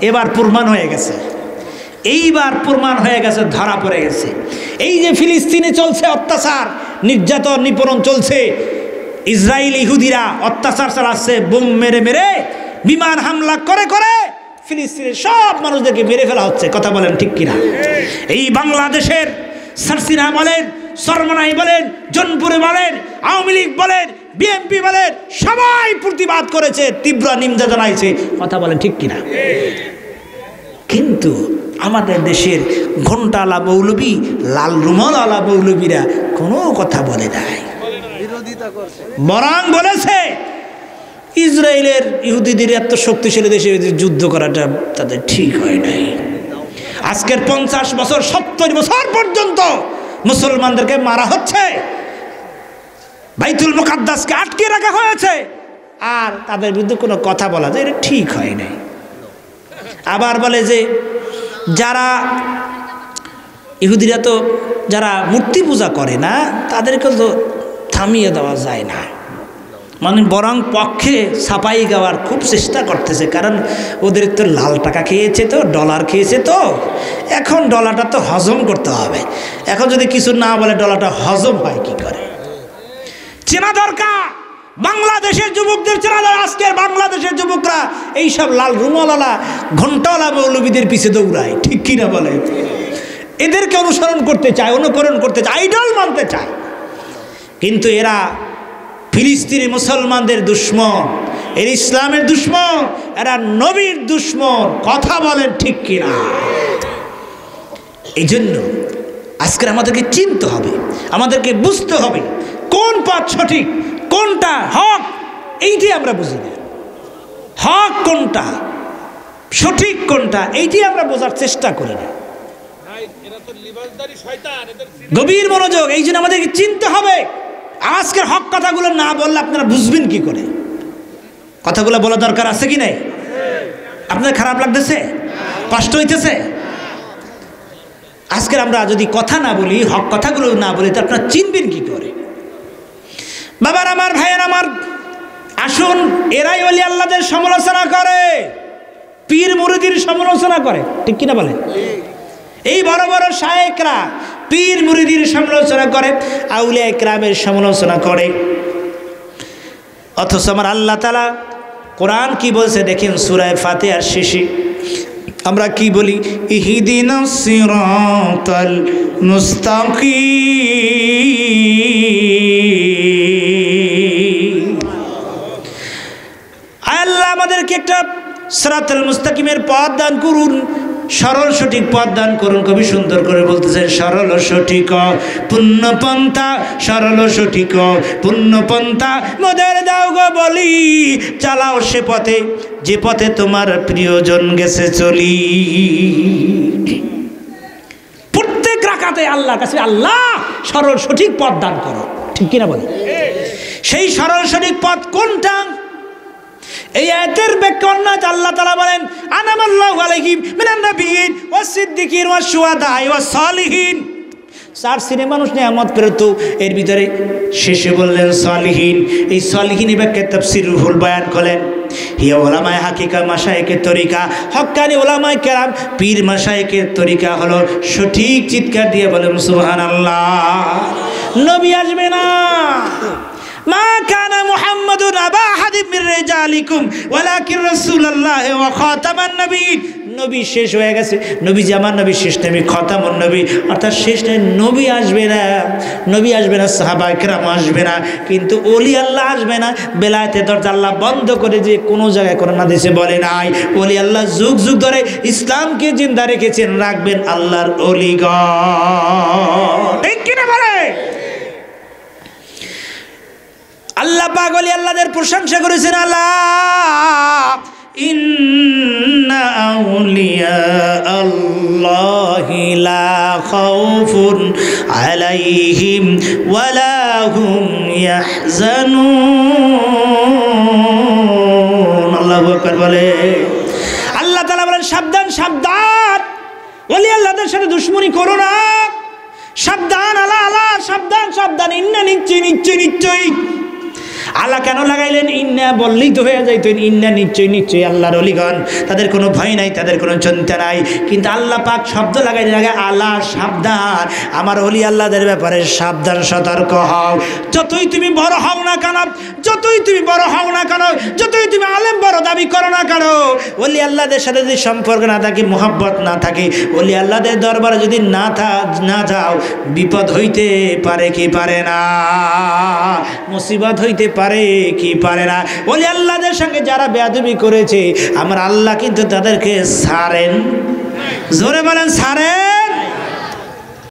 এবার প্রমাণ হয়ে গেছে, এইবার প্রমাণ হয়ে গেছে, ধরা পড়ে গেছে। এই যে ফিলিস্তিনে চলছে অত্যাচার, নির্যাতন, নিপীড়ন চলছে, ইসরায়েল ইহুদিরা অত্যাচার চালাচ্ছে, বোম মেরে মেরে, বিমান হামলা করে করে ফিলিস্তিনের সব মানুষদেরকে মেরে ফেলা হচ্ছে। কথা বলেন ঠিক কিনা? এই বাংলাদেশের সারসিনা বলেন, সরমনাই বলেন, জনপুরে বলেন, আওয়ামী লীগ বলেন, বিএনপি বলেন, সবাই প্রতিবাদ করেছে, তীব্র নিন্দা জানাইছে। কথা বলেন ঠিক কিনা? কিন্তু আমাদের দেশের ঘণ্টাওয়ালা মৌলবী, লাল রুমালওয়ালা মৌলবীরা কোনো কথা বলে নাই, বরং বলেছে ইসরায়েলের ইহুদিদের এত শক্তিশালী দেশে যুদ্ধ করাটা তাদের ঠিক হয় নাই। আজকের 50 বছর 70 বছর পর্যন্ত মুসলমানদেরকে মারা হচ্ছে, বাইতুল মুকাদ্দাসকে আটকে রাখা হয়েছে, আর তাদের বিরুদ্ধে কোনো কথা বলা যায় এটা ঠিক হয় নাই। আবার বলে যে যারা ইহুদিরা তো যারা মূর্তি পূজা করে না তাদেরকে তো থামিয়ে দেওয়া যায় না, মানে বরং পক্ষে ছাপাই গাওয়ার খুব চেষ্টা করতেছে, কারণ ওদের তো লাল টাকা খেয়েছে, তো ডলার খেয়েছে, তো এখন ডলারটা তো হজম করতে হবে। এখন যদি কিছু না বলে ডলারটা হজম হয় কি করে? চেনা দরকার, বাংলাদেশের যুবকদের চেনা দরকার। আজকের বাংলাদেশের যুবকরা এইসব লাল রুমালওয়ালা ঘণ্টাওয়ালা মৌলবীদের পিছে দৌড়ায়, ঠিক কিনা বলে? এদেরকে অনুসরণ করতে চায়, অনুকরণ করতে চায়, আইডল মানতে চায়। কিন্তু এরা ফিলিস্তিনি মুসলমানদের দুশ্মন, এর ইসলামের দুশ্মন, এরা নবীর দুশ্মন। কথা বলেন ঠিক কিনা? এই জন্য আজকে আমাদেরকে চিনতে হবে, আমাদেরকে বুঝতে হবে কোন পথ সঠিক, কোনটা হক, এইটাই আমরা বুঝি না। হক কোনটা, সঠিক কোনটা, এইটাই আমরা বোঝার চেষ্টা করি না। গভীর মনোযোগ, এই জন্য আমাদেরকে চিনতে হবে। আজকের হক কথাগুলো না বললে আপনারা বুঝবেন কি করে? কথাগুলো বলা দরকার আছে কি নাই? আপনার খারাপ লাগতেছে, কষ্ট হইতেছে? আজকের আমরা যদি কথা না বলি, হক কথাগুলো না বলি, তো আপনারা চিনবেন কি করে? বাবার আমার, ভাইয়ের আমার, আসুন, এরাই ওলি আল্লাহদের সমালোচনা করে, পীর মুরিদির সমালোচনা করে, ঠিক কিনা বলে? এই বড় বড় শায়েখরা পীর মুরিদির সমালোচনা করে, আউলিয়া ইকরামের সমালোচনা করে। অথচ আমার আল্লাহ তাআলা কোরআন কি বলছে দেখেন, সূরা ফাতিহার শেষে আমরা কি বলি? ইহদিনাস সিরাতাল মুস্তাকিম। আল্লাহ আমাদেরকে একটা সিরাতাল মুস্তাকিমের পথ দান করুন, সরল সঠিক পথ দান করুন। কবি সুন্দর করে বলতেছেন, সরল সঠিক পুণ্যপন্থা, সরল সঠিক পুণ্যপন্থা মোদের দাও গো বলি, চালাও সে পথে যে পথে তোমার প্রিয়জন গেছে চলি। প্রত্যেক রাকাতে আল্লাহর কাছে আল্লাহ সরল সঠিক পথ দান করো, ঠিক কিনা বলে? সেই সরল সঠিক পথ কোনটা? এই আয়াতের ব্যাখ্যা আল্লাহ তাআলা বলেন, আনামাল্লাহু আলাইহিম মিনান নাবিয়্যিন ওয়াস সিদ্দিকিন ওয়াস শুহাদা ওয়াস সালিহিন। 4 শ্রেণীর মানুষ নিয়ামত পেত, এর ভিতরে শেষে বললেন সালিহিন। এই সালিহিনের ব্যাখ্যা তাফসীর রুহুল বয়ান করলেন, হিয়া উলামায়ে হাকিকা মাশায়েখের তরিকা, হক্কানি উলামায়ে কেরাম পীর মাশায়েখের তরিকা হলো সঠিক। চিৎকার দিয়ে বলেন সুবহানাল্লাহ। নবী আসবে না, মা কানা মুহাম্মাদুন আবা আহাদিম মির রিজালিকুম ওয়ালাকিন রাসূলুল্লাহ ওয়া খাতামান নবিয়্যিন। নবী শেষ হয়ে গেছে, নবী যে আমার নবী শেষ নবী, খাতামুন নবী, অর্থাৎ শেষ নবী আসবে না। নবী আসবে না, সাহাবায়ে কেরাম আসবে না, কিন্তু ওলি আল্লাহ আসবে না। বেলায়েতের দরজা আল্লাহ বন্ধ করে যে কোনো জায়গায় কোরআন হাদিসে বলে নাই। ওলি আল্লাহ যুগ যুগ ধরে ইসলামকে জিন্দা রেখেছেন, রাখবেন আল্লাহর ওলিগণ, ঠিক কিনা বলে? আল্লাহ পাক ওলি আল্লাহদের প্রশংসা করেছেন। আল্লাহ ইন্না আউলিয়া আল্লাহি লা খাউফুন আলাইহিম ওয়ালা হুম ইয়াহজানুন। আল্লাহু আকবার বলে। আল্লাহ তাআলা বলেন, সাবধান সাবধান, ওলি আল্লাহদের সাথে দুশমনি করো না। সাবধান, আলা আলা, সাবধান সাবধান, ইন্না নিশ্চয়ই নিশ্চয়ই নিশ্চয়ই আল্লাহ কেন লাগাইলেন? ইন্না বললেই তো হয়ে যাইতেন, ইন্না নিশ্চয়ই আল্লাহর অলিগণ, তাদের কোনো ভয় নাই, তাদের কোনো চিন্তা নাই। কিন্তু আল্লাহ পাক শব্দ লাগাইলেন আগে, আল্লাহ সাবধান, আমার অলি আল্লাহদের ব্যাপারে সাবধান, সতর্ক হও। যতই তুমি বড় হও না কেন, যতই তুমি বড় হও না কেন, যতই তুমি আলেম বড় দাবি করো না কেন, অলি আল্লাহদের সাথে যদি সম্পর্ক না থাকে, মোহাব্বত না থাকে, অলি আল্লাহদের দরবারে যদি না যাও, বিপদ হইতে পারে কি পারে না, মুসিবত হইতে পারে কি পারে না। অলি আল্লাহদের সঙ্গে যারা বেয়াদবি করেছে, আমার আল্লাহ কিন্তু তাদেরকে ছাড়েন, জোরে বলেন ছাড়েন।